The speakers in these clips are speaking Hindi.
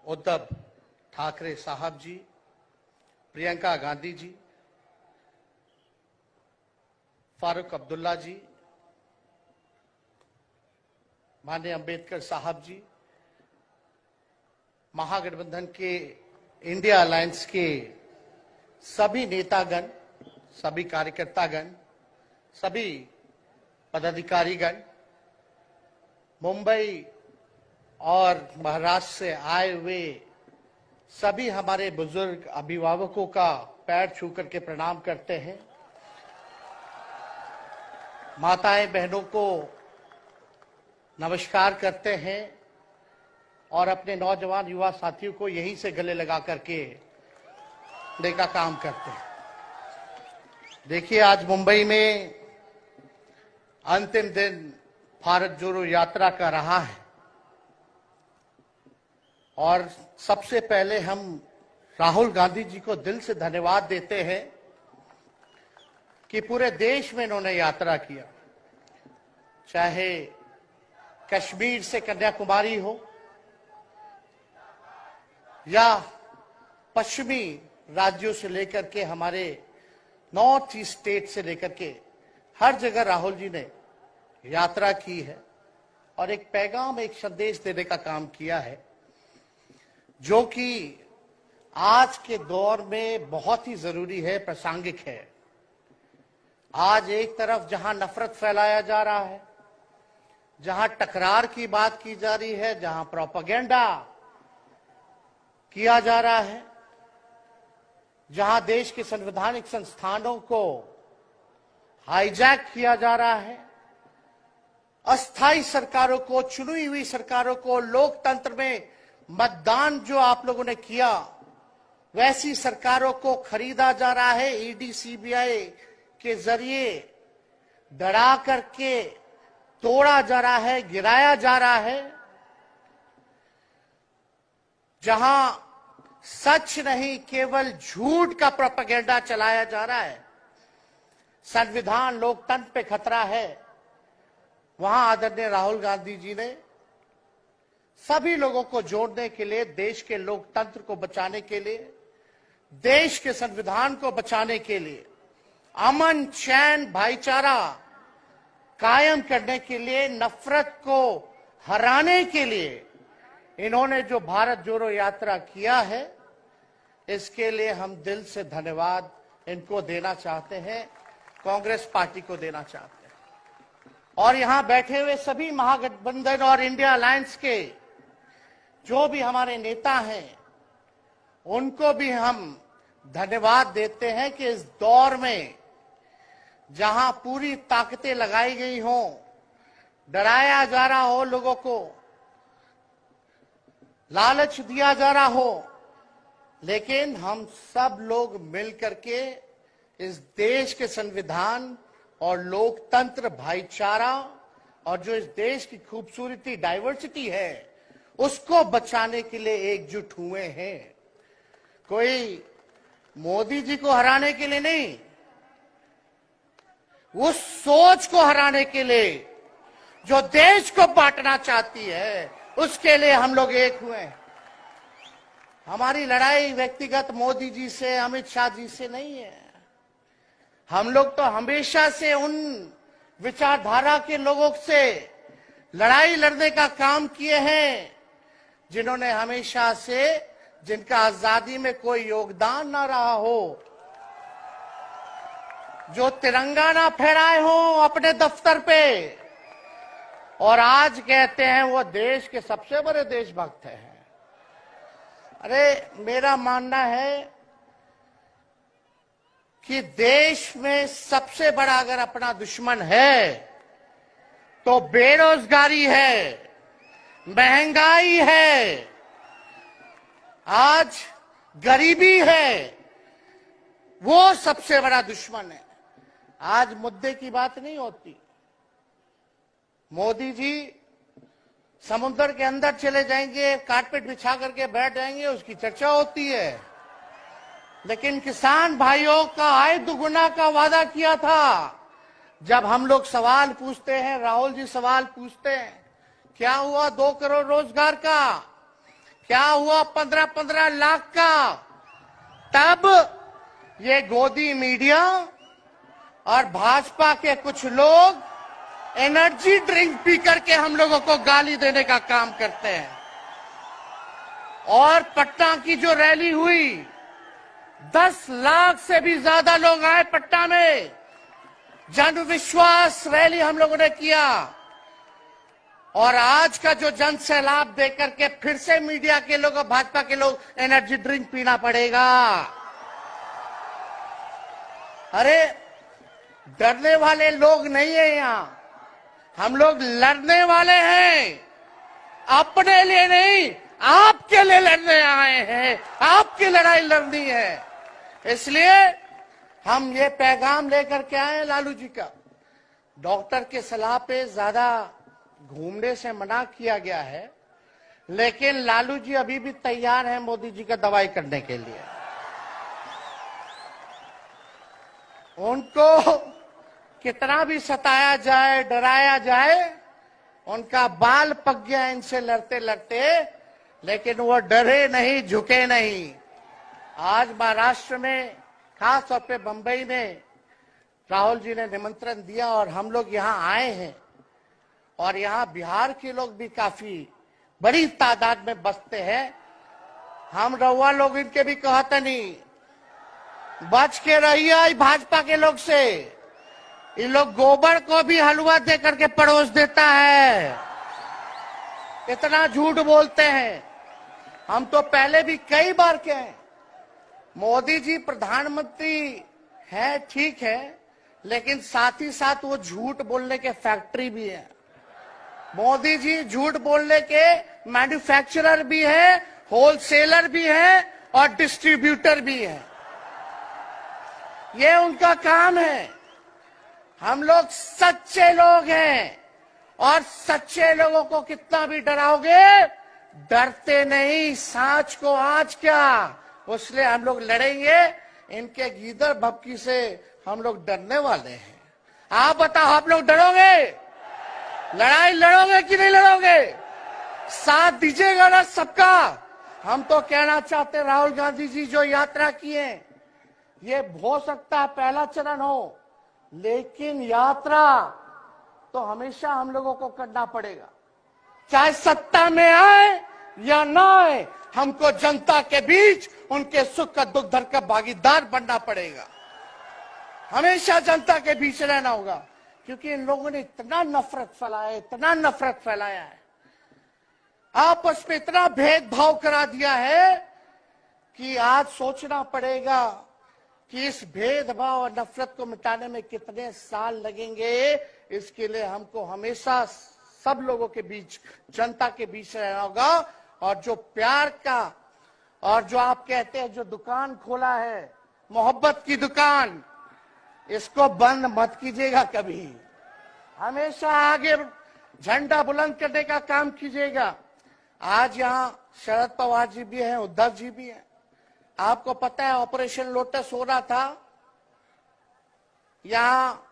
उद्धव ठाकरे साहब जी, प्रियंका गांधी जी, फारूक अब्दुल्ला जी, माननीय अंबेडकर साहब जी, महागठबंधन के इंडिया अलायंस के सभी नेतागण, सभी कार्यकर्तागण, सभी पदाधिकारीगण, मुंबई और महाराष्ट्र से आए हुए सभी हमारे बुजुर्ग अभिभावकों का पैर छू करके प्रणाम करते हैं। माताएं बहनों को नमस्कार करते हैं और अपने नौजवान युवा साथियों को यहीं से गले लगा करके देने का काम करते हैं। देखिए, आज मुंबई में अंतिम दिन भारत जोड़ो यात्रा का रहा है और सबसे पहले हम राहुल गांधी जी को दिल से धन्यवाद देते हैं कि पूरे देश में इन्होंने यात्रा किया, चाहे कश्मीर से कन्याकुमारी हो या पश्चिमी राज्यों से लेकर के हमारे नॉर्थ ईस्ट स्टेट से लेकर के हर जगह राहुल जी ने यात्रा की है और एक पैगाम, एक संदेश देने का काम किया है, जो कि आज के दौर में बहुत ही जरूरी है, प्रासंगिक है। आज एक तरफ जहां नफरत फैलाया जा रहा है, जहां टकरार की बात की जा रही है, जहां प्रोपेगेंडा किया जा रहा है, जहां देश के संवैधानिक संस्थानों को हाईजैक किया जा रहा है, अस्थायी सरकारों को, चुनी हुई सरकारों को, लोकतंत्र में मतदान जो आप लोगों ने किया वैसी सरकारों को खरीदा जा रहा है, ईडी सीबीआई के जरिए डरा करके तोड़ा जा रहा है, गिराया जा रहा है, जहां सच नहीं केवल झूठ का प्रोपेगेंडा चलाया जा रहा है, संविधान लोकतंत्र पे खतरा है, वहां आदरणीय राहुल गांधी जी ने सभी लोगों को जोड़ने के लिए, देश के लोकतंत्र को बचाने के लिए, देश के संविधान को बचाने के लिए, अमन चैन भाईचारा कायम करने के लिए, नफरत को हराने के लिए इन्होंने जो भारत जोड़ो यात्रा किया है, इसके लिए हम दिल से धन्यवाद इनको देना चाहते हैं, कांग्रेस पार्टी को देना चाहते हैं। और यहां बैठे हुए सभी महागठबंधन और इंडिया अलायंस के जो भी हमारे नेता हैं, उनको भी हम धन्यवाद देते हैं कि इस दौर में जहां पूरी ताकतें लगाई गई हों, डराया जा रहा हो, लोगों को लालच दिया जा रहा हो, लेकिन हम सब लोग मिलकर के इस देश के संविधान और लोकतंत्र, भाईचारा और जो इस देश की खूबसूरती, डाइवर्सिटी है, उसको बचाने के लिए एकजुट हुए हैं। कोई मोदी जी को हराने के लिए नहीं, उस सोच को हराने के लिए जो देश को बांटना चाहती है, उसके लिए हम लोग एक हुए हैं। हमारी लड़ाई व्यक्तिगत मोदी जी से, अमित शाह जी से नहीं है। हम लोग तो हमेशा से उन विचारधारा के लोगों से लड़ाई लड़ने का काम किए हैं जिन्होंने हमेशा से, जिनका आजादी में कोई योगदान ना रहा हो, जो तिरंगा ना फहराए हो अपने दफ्तर पे, और आज कहते हैं वो देश के सबसे बड़े देशभक्त हैं। अरे, मेरा मानना है कि देश में सबसे बड़ा अगर अपना दुश्मन है तो बेरोजगारी है, महंगाई है, आज गरीबी है, वो सबसे बड़ा दुश्मन है। आज मुद्दे की बात नहीं होती। मोदी जी समुद्र के अंदर चले जाएंगे, कारपेट बिछा करके बैठ जाएंगे, उसकी चर्चा होती है, लेकिन किसान भाइयों का आय दुगुना का वादा किया था। जब हम लोग सवाल पूछते हैं, राहुल जी सवाल पूछते हैं, क्या हुआ 2 करोड़ रोजगार का, क्या हुआ 15-15 लाख का? तब ये गोदी मीडिया और भाजपा के कुछ लोग एनर्जी ड्रिंक पी करके हम लोगों को गाली देने का काम करते हैं। और पटना की जो रैली हुई, 10 लाख से भी ज्यादा लोग आए पटना में। जन विश्वास रैली हम लोगों ने किया। और आज का जो जन सैलाब देकर के फिर से मीडिया के लोग और भाजपा के लोग एनर्जी ड्रिंक पीना पड़ेगा। अरे डरने वाले लोग नहीं है यहां, हम लोग लड़ने वाले हैं। अपने लिए नहीं, आपके लिए लड़ने आए हैं, आपकी लड़ाई लड़नी है। इसलिए हम ये पैगाम लेकर के आए लालू जी का। डॉक्टर के सलाह पे ज्यादा घूमने से मना किया गया है, लेकिन लालू जी अभी भी तैयार हैं मोदी जी का दवाई करने के लिए। उनको कितना भी सताया जाए, डराया जाए, उनका बाल पक गया इनसे लड़ते लड़ते, लेकिन वो डरे नहीं, झुके नहीं। आज महाराष्ट्र में, खास तौर पे बंबई में राहुल जी ने निमंत्रण दिया और हम लोग यहाँ आए हैं। और यहाँ बिहार के लोग भी काफी बड़ी तादाद में बसते हैं। हम रउआ लोग इनके भी कहते नहीं, बच के रहिए भाजपा के लोग से। इन लोग गोबर को भी हलवा दे करके परोस देता है, इतना झूठ बोलते हैं। हम तो पहले भी कई बार कहे, मोदी जी प्रधानमंत्री है, ठीक है, लेकिन साथ ही साथ वो झूठ बोलने के फैक्ट्री भी है। मोदी जी झूठ बोलने के मैन्युफैक्चरर भी है, होलसेलर भी है और डिस्ट्रीब्यूटर भी है। ये उनका काम है। हम लोग सच्चे लोग हैं और सच्चे लोगों को कितना भी डराओगे, डरते नहीं। सांच को आज क्या, इसलिए हम लोग लड़ेंगे। इनके गीदड़ भपकी से हम लोग डरने वाले हैं। आप बताओ, आप लोग डरोगे? लड़ाई लड़ोगे कि नहीं लड़ोगे? साथ दीजिएगा ना सबका? हम तो कहना चाहते, राहुल गांधी जी जो यात्रा किए, ये हो सकता है पहला चरण हो, लेकिन यात्रा तो हमेशा हम लोगों को करना पड़ेगा। चाहे सत्ता में आए या ना आए, हमको जनता के बीच उनके सुख का दुख दर्द का भागीदार बनना पड़ेगा। हमेशा जनता के बीच रहना होगा, क्योंकि इन लोगों ने इतना नफरत फैलाया, इतना नफरत फैलाया है, आपस में इतना भेदभाव करा दिया है कि आज सोचना पड़ेगा कि इस भेदभाव और नफरत को मिटाने में कितने साल लगेंगे। इसके लिए हमको हमेशा सब लोगों के बीच, जनता के बीच रहना होगा। और जो प्यार का, और जो आप कहते हैं जो दुकान खोला है, मोहब्बत की दुकान, इसको बंद मत कीजिएगा कभी। हमेशा आगे झंडा बुलंद करने का काम कीजिएगा। आज यहाँ शरद पवार जी भी हैं, उद्धव जी भी हैं। आपको पता है ऑपरेशन लोटस हो रहा था, यहाँ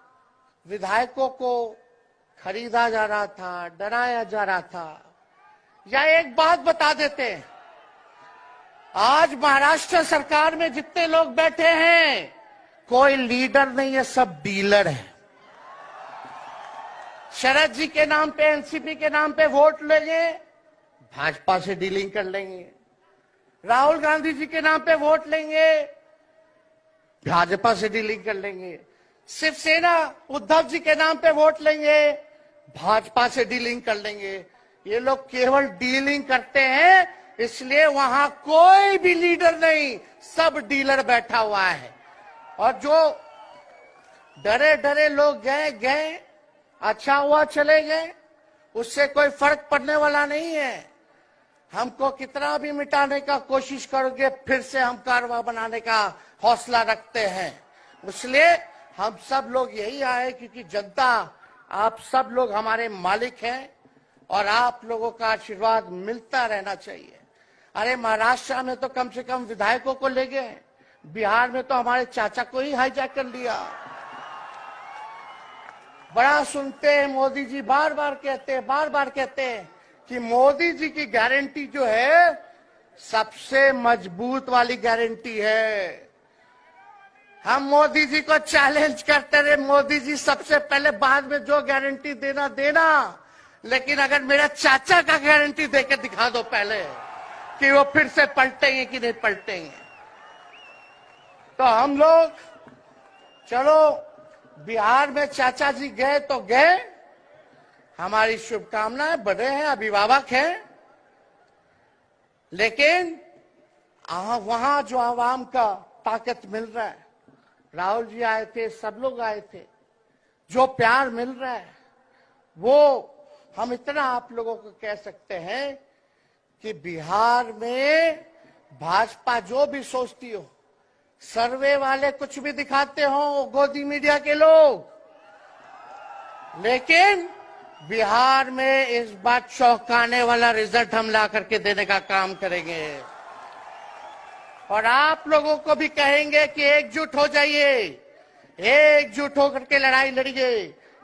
विधायकों को खरीदा जा रहा था, डराया जा रहा था। या एक बात बता देते हैं, आज महाराष्ट्र सरकार में जितने लोग बैठे हैं, कोई लीडर नहीं है, सब डीलर है। शरद जी के नाम पे, एनसीपी के नाम पे वोट लेंगे, भाजपा से डीलिंग कर लेंगे। राहुल गांधी जी के नाम पे वोट लेंगे, भाजपा से डीलिंग कर लेंगे। शिवसेना उद्धव जी के नाम पे वोट लेंगे, भाजपा से डीलिंग कर लेंगे। ये लोग केवल डीलिंग करते हैं, इसलिए वहां कोई भी लीडर नहीं, सब डीलर बैठा हुआ है। और जो डरे डरे लोग गए, अच्छा हुआ चले गए, उससे कोई फर्क पड़ने वाला नहीं है। हमको कितना भी मिटाने का कोशिश करोगे, फिर से हम कारवा बनाने का हौसला रखते हैं। इसलिए हम सब लोग यही आए, क्योंकि जनता, आप सब लोग हमारे मालिक हैं और आप लोगों का आशीर्वाद मिलता रहना चाहिए। अरे महाराष्ट्र में तो कम से कम विधायकों को ले गए, बिहार में तो हमारे चाचा को ही हाईजैक कर लिया। बड़ा सुनते हैं, मोदी जी बार बार कहते हैं कि मोदी जी की गारंटी जो है सबसे मजबूत वाली गारंटी है। हम मोदी जी को चैलेंज करते रहे, मोदी जी सबसे पहले, बाद में जो गारंटी देना देना, लेकिन अगर मेरा चाचा का गारंटी देकर दिखा दो पहले कि वो फिर से पलटेंगे कि नहीं पलटेंगे। तो हम लोग चलो बिहार में चाचा जी गए तो गए, हमारी शुभकामनाएं, बड़े हैं, अभिभावक हैं, लेकिन वहां जो आवाम का ताकत मिल रहा है, राहुल जी आए थे, सब लोग आए थे, जो प्यार मिल रहा है वो हम इतना आप लोगों को कह सकते हैं कि बिहार में भाजपा जो भी सोचती हो, सर्वे वाले कुछ भी दिखाते हो, गोदी मीडिया के लोग, लेकिन बिहार में इस बार चौंकाने वाला रिजल्ट हम ला करके देने का काम करेंगे। और आप लोगों को भी कहेंगे कि एकजुट हो जाइए, एकजुट होकर के लड़ाई लड़िए।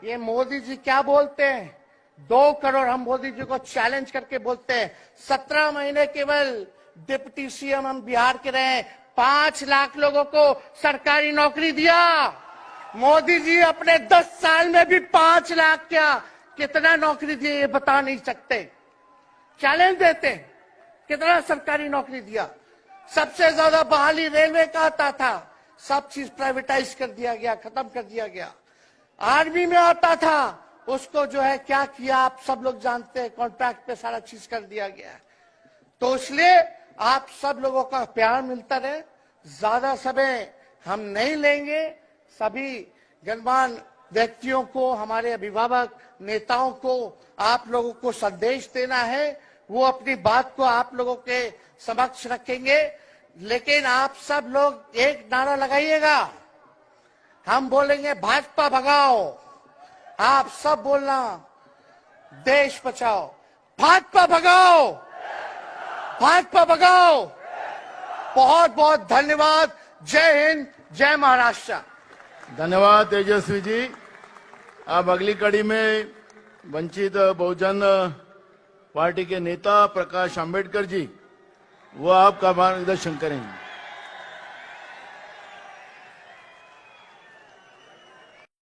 ये मोदी जी क्या बोलते हैं, 2 करोड़, हम मोदी जी को चैलेंज करके बोलते हैं, 17 महीने केवल डिप्टी सीएम हम बिहार के रहे, 5 लाख लोगों को सरकारी नौकरी दिया। मोदी जी अपने 10 साल में भी 5 लाख क्या, कितना नौकरी दिए ये बता नहीं सकते। चैलेंज देते हैं, कितना सरकारी नौकरी दिया। सबसे ज्यादा बहाली रेलवे का आता था, सब चीज प्राइवेटाइज कर दिया गया, खत्म कर दिया गया। आर्मी में आता था, उसको जो है क्या किया आप सब लोग जानते हैं, कॉन्ट्रैक्ट पे सारा चीज कर दिया गया। तो इसलिए आप सब लोगों का प्यार मिलता रहे, ज्यादा समय हम नहीं लेंगे। सभी गणमान्य व्यक्तियों को, हमारे अभिभावक नेताओं को आप लोगों को संदेश देना है, वो अपनी बात को आप लोगों के समक्ष रखेंगे। लेकिन आप सब लोग एक नारा लगाइएगा, हम बोलेंगे भाजपा भगाओ, आप सब बोलना देश बचाओ, भाजपा भगाओ, भाजपा भगाओ। बहुत बहुत धन्यवाद। जय हिंद, जय महाराष्ट्र। धन्यवाद तेजस्वी जी। अब अगली कड़ी में वंचित बहुजन पार्टी के नेता प्रकाश आंबेडकर जी, वो आपका मार्गदर्शन करेंगे।